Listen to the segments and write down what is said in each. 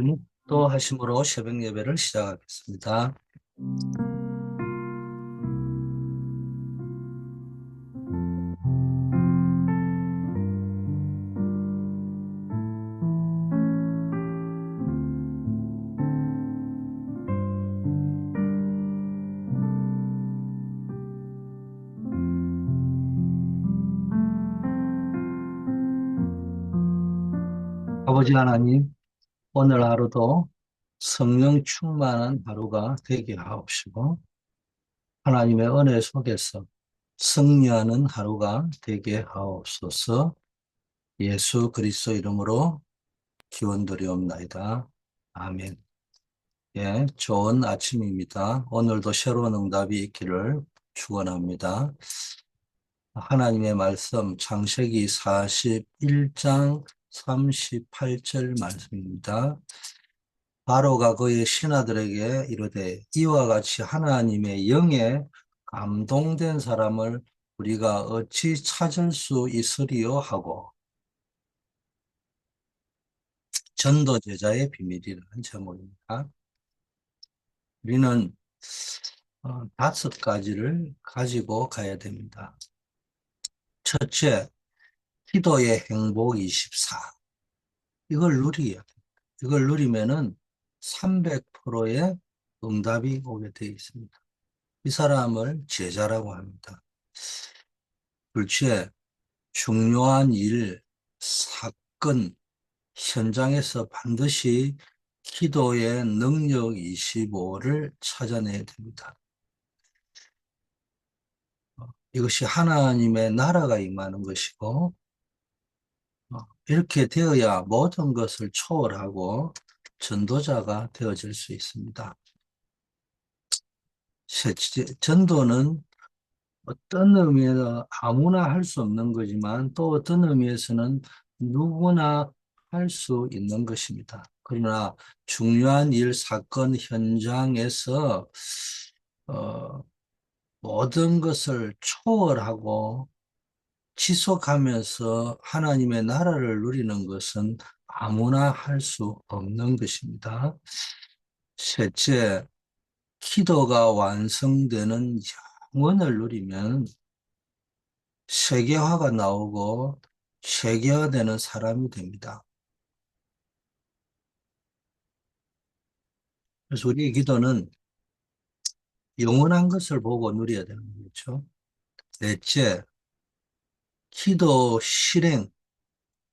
묵도하심으로 새벽 예배를 시작하겠습니다. 아버지 하나님, 오늘 하루도 성령 충만한 하루가 되게 하옵시고, 하나님의 은혜 속에서 승리하는 하루가 되게 하옵소서. 예수 그리스도 이름으로 기원드리옵나이다. 아멘. 예, 좋은 아침입니다. 오늘도 새로운 응답이 있기를 축원합니다. 하나님의 말씀 창세기 41장 38절 말씀입니다. 바로가 그의 신하들에게 이르되 이와 같이 하나님의 영에 감동된 사람을 우리가 어찌 찾을 수 있으리요 하고, 전도제자의 비밀이라는 제목입니다. 우리는 다섯 가지를 가지고 가야 됩니다. 첫째, 기도의 행복 24. 이걸 누려야 돼요. 이걸 누리면은 300%의 응답이 오게 되어 있습니다. 이 사람을 제자라고 합니다. 둘째, 중요한 일, 사건, 현장에서 반드시 기도의 능력 25를 찾아내야 됩니다. 이것이 하나님의 나라가 임하는 것이고, 이렇게 되어야 모든 것을 초월하고 전도자가 되어질 수 있습니다. 셋째, 전도는 어떤 의미에서 아무나 할 수 없는 거지만 또 어떤 의미에서는 누구나 할 수 있는 것입니다. 그러나 중요한 일, 사건, 현장에서 어, 모든 것을 초월하고 지속하면서 하나님의 나라를 누리는 것은 아무나 할 수 없는 것입니다. 셋째, 기도가 완성되는 영원을 누리면 세계화가 나오고 세계화되는 사람이 됩니다. 그래서 우리의 기도는 영원한 것을 보고 누려야 되는 거죠. 넷째, 기도 실행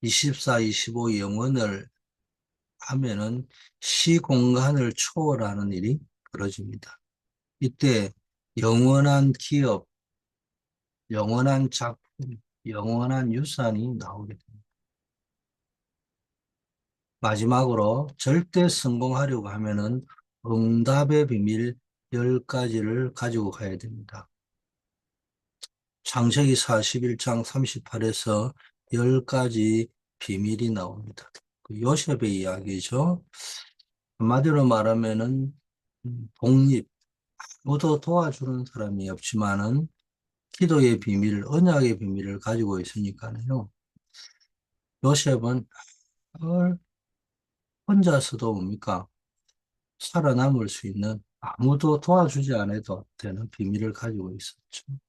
24, 25 영원을 하면은 시공간을 초월하는 일이 벌어집니다. 이때 영원한 기업, 영원한 작품, 영원한 유산이 나오게 됩니다. 마지막으로 절대 성공하려고 하면은 응답의 비밀 10가지를 가지고 가야 됩니다. 창세기 41장 38에서 10가지 비밀이 나옵니다. 그 요셉의 이야기죠. 한마디로 말하면은 독립, 아무도 도와주는 사람이 없지만은 기도의 비밀, 언약의 비밀을 가지고 있으니까요. 요셉은 혼자서도 뭡니까? 살아남을 수 있는 아무도 도와주지 않아도 되는 비밀을 가지고 있었죠.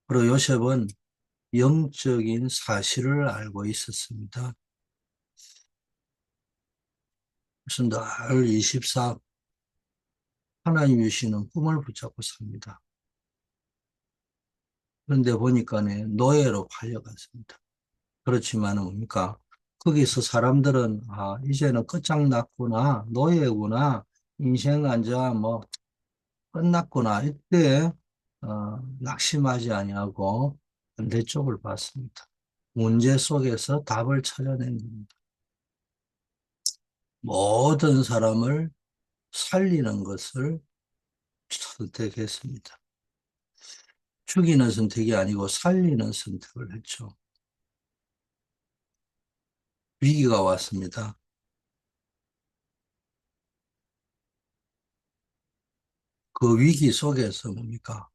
그리고 요셉은 영적인 사실을 알고 있었습니다. 그래서 늘 24 하나님 주시는 꿈을 붙잡고 삽니다. 그런데 보니까 노예로 팔려갔습니다. 그렇지만 뭡니까? 거기서 사람들은 이제는 끝장났구나, 노예구나, 인생 안자 뭐 끝났구나 이때 낙심하지 아니하고 반대쪽을 봤습니다. 문제 속에서 답을 찾아낸 겁니다. 모든 사람을 살리는 것을 선택했습니다. 죽이는 선택이 아니고 살리는 선택을 했죠. 위기가 왔습니다. 그 위기 속에서 뭡니까?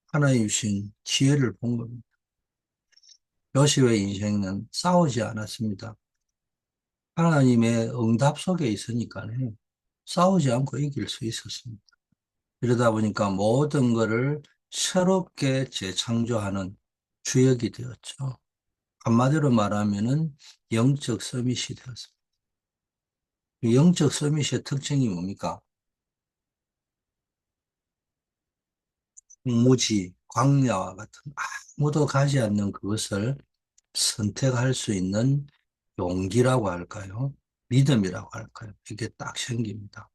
하나님 주신 기회를 본 겁니다. 요셉의 인생은 싸우지 않았습니다. 하나님의 응답 속에 있으니까는 싸우지 않고 이길 수 있었습니다. 이러다 보니까 모든 것을 새롭게 재창조하는 주역이 되었죠. 한마디로 말하면은 영적 서밋이 되었습니다. 그 영적 서밋의 특징이 뭡니까? 무지, 광야와 같은 아무도 가지 않는 그것을 선택할 수 있는 용기라고 할까요? 믿음이라고 할까요? 이게 딱 생깁니다.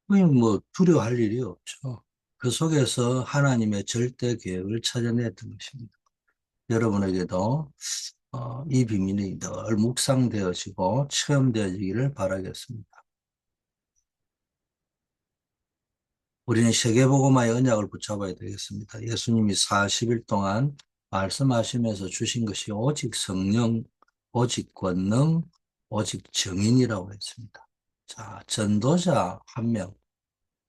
그냥 뭐 두려워할 일이 없죠. 그 속에서 하나님의 절대 계획을 찾아냈던 것입니다. 여러분에게도 이 비밀이 늘 묵상되어지고 체험되어지기를 바라겠습니다. 우리는 세계복음화의 언약을 붙잡아야 되겠습니다. 예수님이 40일 동안 말씀하시면서 주신 것이 오직 성령, 오직 권능, 오직 정인이라고 했습니다. 자, 전도자 한 명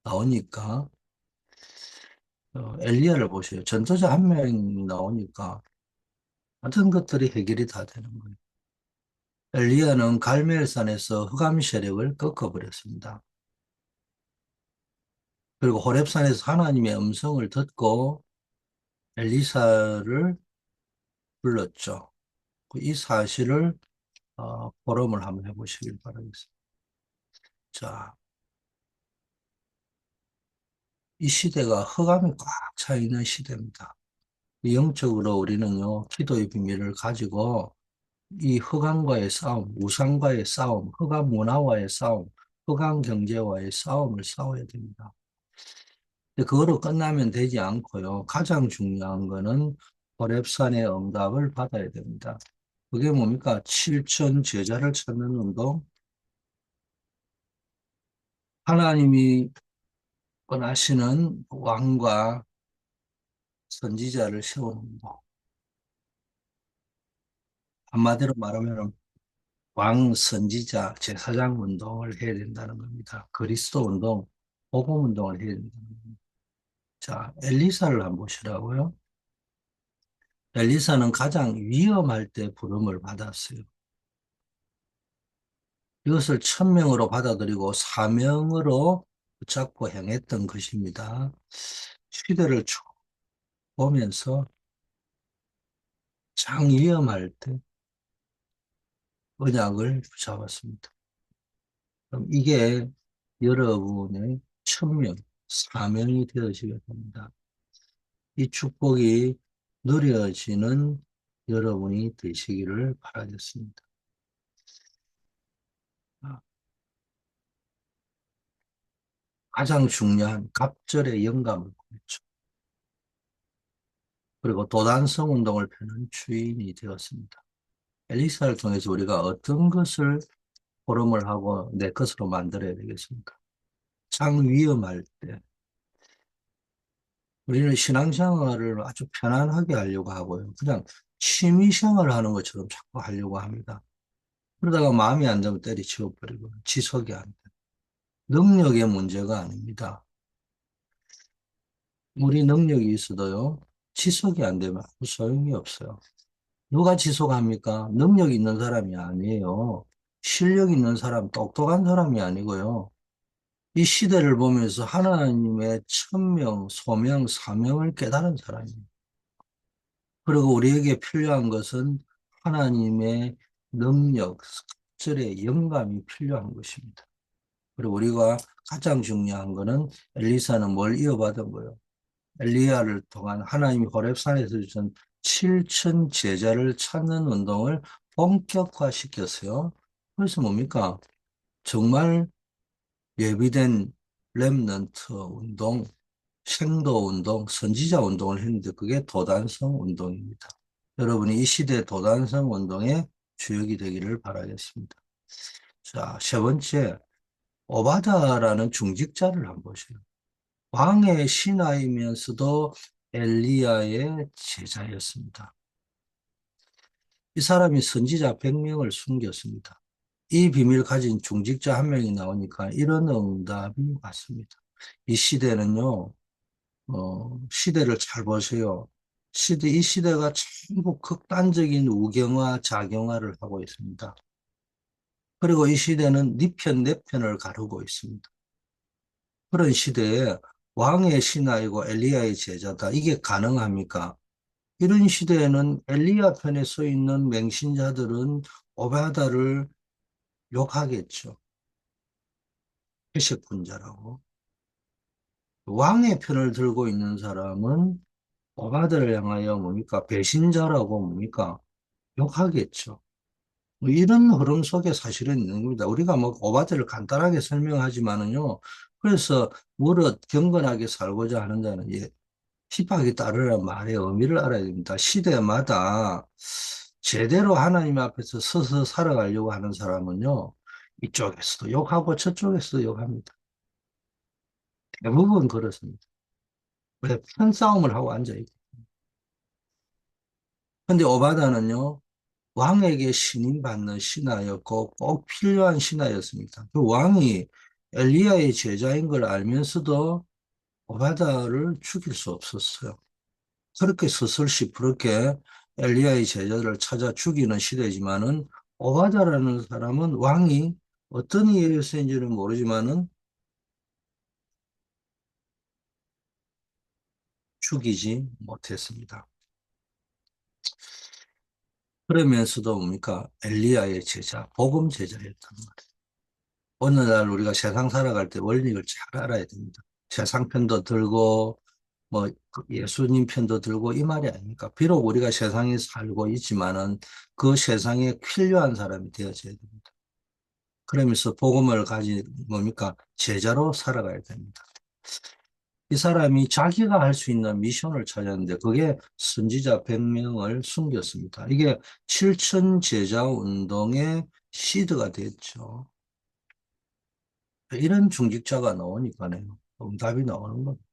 나오니까 엘리야를 보세요. 전도자 한 명이 나오니까 모든 것들이 해결이 다 되는 거예요. 엘리야는 갈멜산에서 흑암 세력을 꺾어버렸습니다. 그리고 호렙산에서 하나님의 음성을 듣고 엘리사를 불렀죠. 이 사실을 포럼을 한번 해보시길 바라겠습니다. 자, 이 시대가 흑암이 꽉 차 있는 시대입니다. 영적으로 우리는요, 기도의 비밀을 가지고 이 흑암과의 싸움, 우상과의 싸움, 흑암 문화와의 싸움, 흑암 경제와의 싸움을 싸워야 됩니다. 근데 그거로 끝나면 되지 않고요. 가장 중요한 거는 호렙산의 응답을 받아야 됩니다. 그게 뭡니까? 7천 제자를 찾는 운동. 하나님이 원하시는 왕과 선지자를 세우는 운동. 한마디로 말하면 왕, 선지자, 제사장 운동을 해야 된다는 겁니다. 그리스도 운동, 복음 운동을 해야 된다는 겁니다. 자, 엘리사를 한번 보시라고요. 엘리사는 가장 위험할 때 부름을 받았어요. 이것을 천명으로 받아들이고 사명으로 붙잡고 행했던 것입니다. 시대를 쭉 보면서 장 위험할 때 언약을 붙잡았습니다. 그럼 이게 여러분의 천명, 사명이 되어지게 됩니다. 이 축복이 누려지는 여러분이 되시기를 바라겠습니다. 가장 중요한 갑절의 영감을 보냈죠. 그리고 도단성 운동을 펴는 주인이 되었습니다. 엘리사를 통해서 우리가 어떤 것을 포럼을 하고 내 것으로 만들어야 되겠습니까? 장 위험할 때 우리는 신앙생활을 아주 편안하게 하려고 하고요. 그냥 취미생활을 하는 것처럼 자꾸 하려고 합니다. 그러다가 마음이 안 되면 때려치워 버리고 지속이 안 돼. 능력의 문제가 아닙니다. 우리 능력이 있어도요. 지속이 안 되면 아무 소용이 없어요. 누가 지속합니까? 능력 있는 사람이 아니에요. 실력 있는 사람, 똑똑한 사람이 아니고요. 이 시대를 보면서 하나님의 천명, 소명, 사명을 깨달은 사람이에요. 그리고 우리에게 필요한 것은 하나님의 능력, 절의 영감이 필요한 것입니다. 그리고 우리가 가장 중요한 것은 엘리사는 뭘 이어받은 거예요? 엘리야를 통한 하나님이 호렙산에서 주신 7천 제자를 찾는 운동을 본격화시켰어요. 그래서 뭡니까? 정말 예비된 렘넌트 운동, 생도 운동, 선지자 운동을 했는데 그게 도단성 운동입니다. 여러분이 이 시대 도단성 운동의 주역이 되기를 바라겠습니다. 자, 세 번째, 오바다라는 중직자를 한번 보세요. 왕의 신하이면서도 엘리야의 제자였습니다. 이 사람이 선지자 100명을 숨겼습니다. 이 비밀을 가진 중직자 한 명이 나오니까 이런 응답이 왔습니다. 이 시대는요, 시대를 잘 보세요. 이 시대가 전부 극단적인 우경화, 작용화를 하고 있습니다. 그리고 이 시대는 네 편, 내 편을 가르고 있습니다. 그런 시대에 왕의 신하이고 엘리야의 제자다. 이게 가능합니까? 이런 시대에는 엘리야 편에 서 있는 맹신자들은 오바다를 욕하겠죠. 회색분자라고. 왕의 편을 들고 있는 사람은 오바다를 향하여 뭡니까? 배신자라고 뭡니까? 욕하겠죠. 뭐 이런 흐름 속에 사실은 있는 겁니다. 우리가 뭐 오바다를 간단하게 설명하지만은요. 그래서 무릇 경건하게 살고자 하는 자는 핍박이 따르는 말의 의미를 알아야 됩니다. 시대마다 제대로 하나님 앞에서 서서 살아가려고 하는 사람은요, 이쪽에서도 욕하고 저쪽에서도 욕합니다. 대부분 그렇습니다. 왜 편싸움을 하고 앉아있고. 근데 오바다는요, 왕에게 신임받는 신하였고 꼭 필요한 신하였습니다. 그 왕이 엘리야의 제자인 걸 알면서도 오바다를 죽일 수 없었어요. 그렇게 서슬시부렇게 엘리야의 제자들을 찾아 죽이는 시대지만은 오바다라는 사람은 왕이 어떤 이유에서인지는 모르지만은 죽이지 못했습니다. 그러면서도 뭡니까? 엘리야의 제자, 복음 제자였단 말이에요. 오늘날 우리가 세상 살아갈 때 원리를 잘 알아야 됩니다. 세상 편도 들고 그 예수님 편도 들고 이 말이 아닙니까? 비록 우리가 세상에 살고 있지만은 그 세상에 필요한 사람이 되어져야 됩니다. 그러면서 복음을 가진 뭡니까? 제자로 살아가야 됩니다. 이 사람이 자기가 할 수 있는 미션을 찾았는데 그게 선지자 100명을 숨겼습니다. 이게 7천 제자 운동의 시드가 됐죠. 이런 중직자가 나오니까요. 응답이 나오는 겁니다.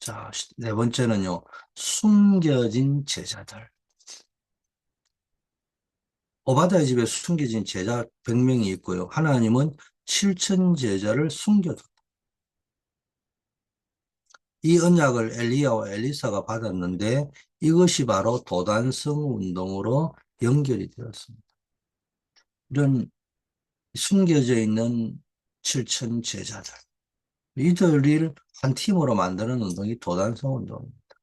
자, 네 번째는요. 숨겨진 제자들. 오바다의 집에 숨겨진 제자 100명이 있고요. 하나님은 7천 제자를 숨겨뒀다. 이 언약을 엘리야와 엘리사가 받았는데 이것이 바로 도단성 운동으로 연결이 되었습니다. 이런 숨겨져 있는 7천 제자들. 이들을 한 팀으로 만드는 운동이 도단성 운동입니다.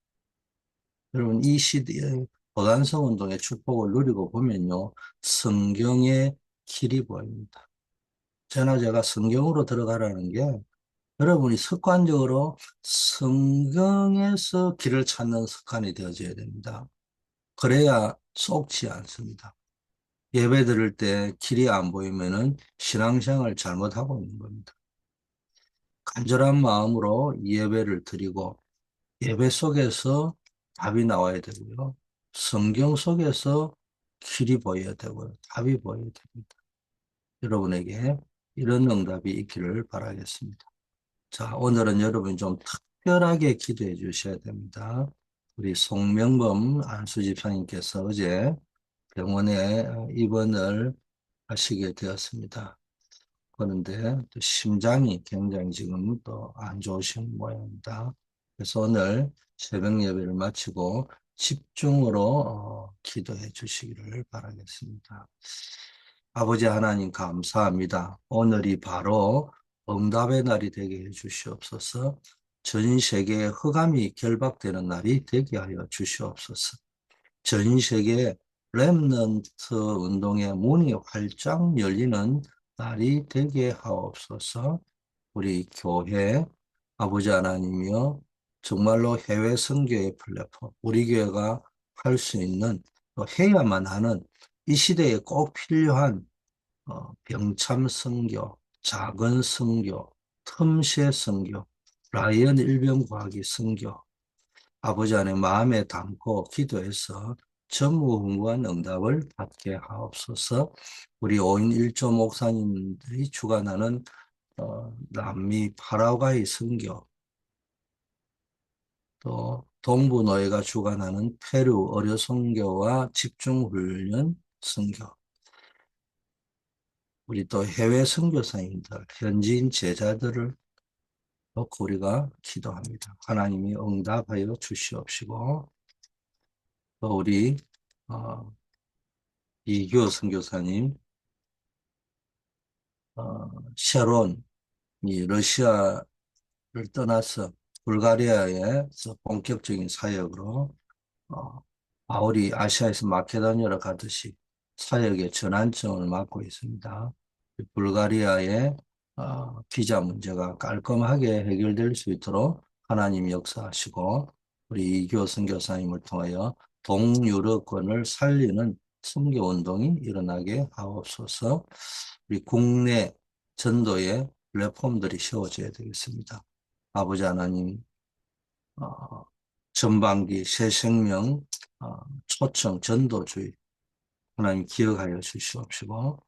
여러분, 이 시대의 도단성 운동의 축복을 누리고 보면요. 성경의 길이 보입니다. 저나 제가 성경으로 들어가라는 게 여러분이 습관적으로 성경에서 길을 찾는 습관이 되어져야 됩니다. 그래야 쏙지 않습니다. 예배 드릴 때 길이 안 보이면은 신앙생활을 잘못하고 있는 겁니다. 간절한 마음으로 예배를 드리고 예배 속에서 답이 나와야 되고요. 성경 속에서 길이 보여야 되고요. 답이 보여야 됩니다. 여러분에게 이런 응답이 있기를 바라겠습니다. 자, 오늘은 여러분 좀 특별하게 기도해 주셔야 됩니다. 우리 송명범 안수집사님께서 어제 병원에 입원을 하시게 되었습니다. 그런데 또 심장이 굉장히 지금 또 안 좋으신 모양입니다. 그래서 오늘 새벽 예배를 마치고 집중으로 기도해 주시기를 바라겠습니다. 아버지 하나님 감사합니다. 오늘이 바로 응답의 날이 되게 해 주시옵소서. 전 세계에 흑암이 결박되는 날이 되게 하여 주시옵소서. 전 세계 렘넌트 운동의 문이 활짝 열리는 날이 되게 하옵소서. 우리 교회 아버지 하나님이여 정말로 해외 선교의 플랫폼 우리 교회가 할 수 있는 또 해야만 하는 이 시대에 꼭 필요한 병참 선교, 작은 선교, 틈새 선교, 라이언 일병과학이 선교 아버지 안에 마음에 담고 기도해서 전무후무한 응답을 받게 하옵소서. 우리 5인 1조 목사님들이 주관하는 남미 파라과이 선교, 또 동부 노예가 주관하는 페루 어려 선교와 집중훈련 선교, 우리 또 해외 선교사님들, 현지인 제자들을 놓고 우리가 기도합니다. 하나님이 응답하여 주시옵시고 또 우리 어, 이교 선교사님 샤론, 이 러시아를 떠나서 불가리아에서 본격적인 사역으로 어, 바울이 아시아에서 마케도니아로 가듯이 사역의 전환점을 맡고 있습니다. 불가리아의 비자 문제가 깔끔하게 해결될 수 있도록 하나님 역사하시고 우리 이교 선교사님을 통하여 동유럽권을 살리는 선교운동이 일어나게 하옵소서. 우리 국내 전도의 플랫폼들이 세워져야 되겠습니다. 아버지 하나님, 어, 전반기 새 생명 초청 전도주의 하나님 기억하여 주시옵시고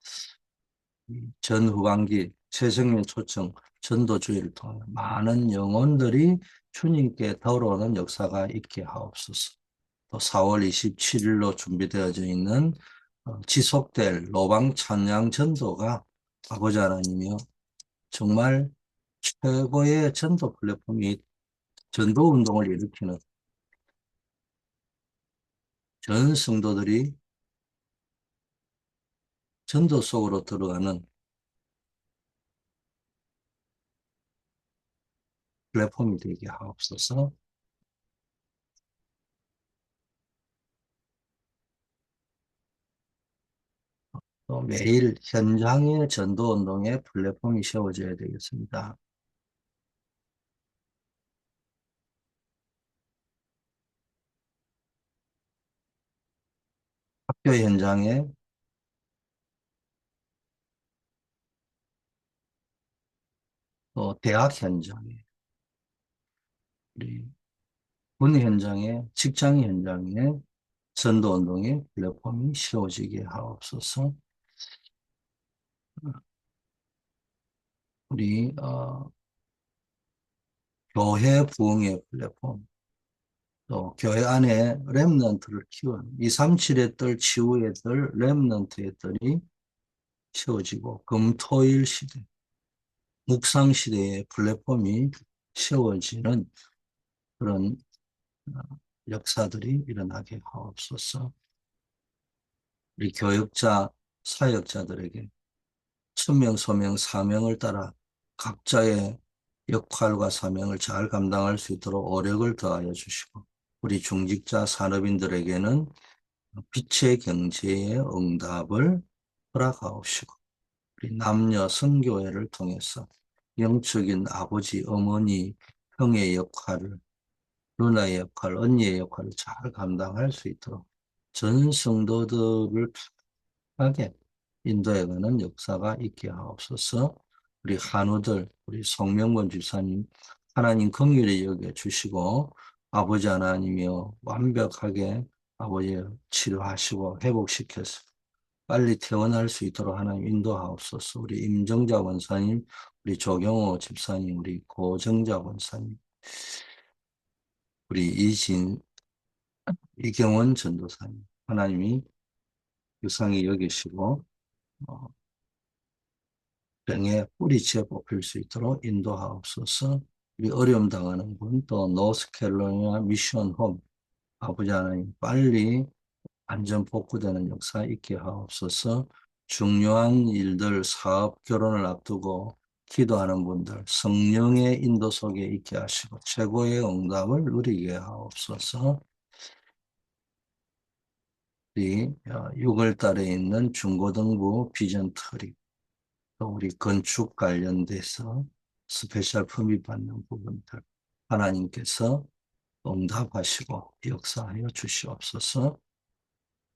전 후반기 새 생명 초청 전도주의를 통해 많은 영혼들이 주님께 돌아오는 역사가 있게 하옵소서. 또 4월 27일로 준비되어져 있는 지속될 로방 찬양 전도가 아버지 하나님이여 정말 최고의 전도 플랫폼이 전도 운동을 일으키는 전 성도들이 전도 속으로 들어가는 플랫폼이 되게 하옵소서. 또 매일 현장의 전도 운동의 플랫폼이 세워져야 되겠습니다. 학교 현장에 또 대학 현장에 우리 군 현장에 직장 현장에 전도 운동의 플랫폼이 세워지게 하옵소서. 우리 교회 부흥의 플랫폼 또 교회 안에 렘넌트를 키우는 237의 뜰 치유의 뜰 렘넌트의 뜰이 세워지고 금토일 시대 묵상 시대의 플랫폼이 세워지는 그런 어, 역사들이 일어나게 하옵소서. 우리 교역자, 사역자들에게 천명, 소명, 사명을 따라 각자의 역할과 사명을 잘 감당할 수 있도록 오력을 더하여 주시고 우리 중직자 산업인들에게는 빛의 경제의 응답을 허락하옵시고 우리 남녀 선교회를 통해서 영적인 아버지, 어머니, 형의 역할을 누나의 역할, 언니의 역할을 잘 감당할 수 있도록 전 성도들을 하게 인도해가는 역사가 있게 하옵소서. 우리 한우들, 우리 송명권 집사님, 하나님 긍휼히 여겨 주시고 아버지 하나님이여 완벽하게 아버지 치료하시고 회복시켜서 빨리 퇴원할 수 있도록 하나님 인도하옵소서. 우리 임정자 원사님, 우리 조경호 집사님, 우리 고정자 원사님, 우리 이경원 전도사님, 하나님이 유상히 여기시고 어, 병에 뿌리째 뽑힐 수 있도록 인도하옵소서. 우리 어려움 당하는 분, 또 노스캐롤라이나 미션 홈, 아버지 하나님 빨리 안전 복구되는 역사 있게 하옵소서. 중요한 일들, 사업, 결혼을 앞두고 기도하는 분들 성령의 인도 속에 있게 하시고 최고의 응답을 누리게 하옵소서. 우리 6월 달에 있는 중고등부 비전 트립, 또 우리 건축 관련돼서 스페셜 퍼밋 받는 부분들 하나님께서 응답하시고 역사하여 주시옵소서.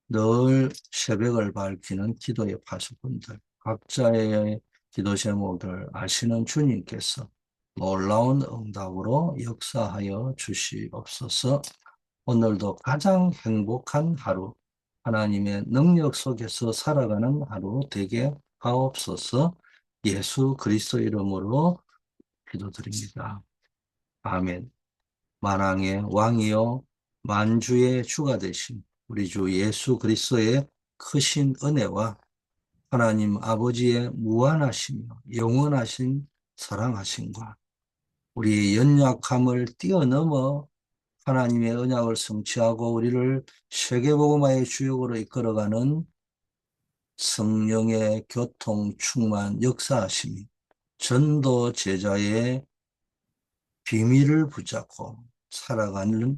늘 새벽을 밝히는 기도의 파수꾼들, 각자의 기도 제목을 아시는 주님께서 놀라운 응답으로 역사하여 주시옵소서. 오늘도 가장 행복한 하루, 하나님의 능력 속에서 살아가는 하루 되게 하옵소서. 예수 그리스도 이름으로 기도드립니다. 아멘. 만왕의 왕이요 만주의 주가 되신 우리 주 예수 그리스도의 크신 은혜와 하나님 아버지의 무한하시며 영원하신 사랑하심과 우리의 연약함을 뛰어넘어 하나님의 언약을 성취하고 우리를 세계복음화의 주역으로 이끌어가는 성령의 교통 충만 역사하심이 전도 제자의 비밀을 붙잡고 살아가는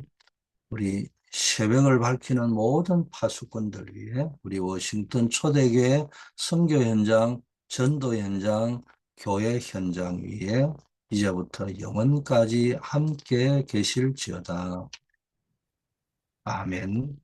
우리 새벽을 밝히는 모든 파수꾼들 위해 우리 워싱턴 초대교회 선교 현장, 전도 현장, 교회 현장 위에 이제부터 영원까지 함께 계실지어다. 아멘.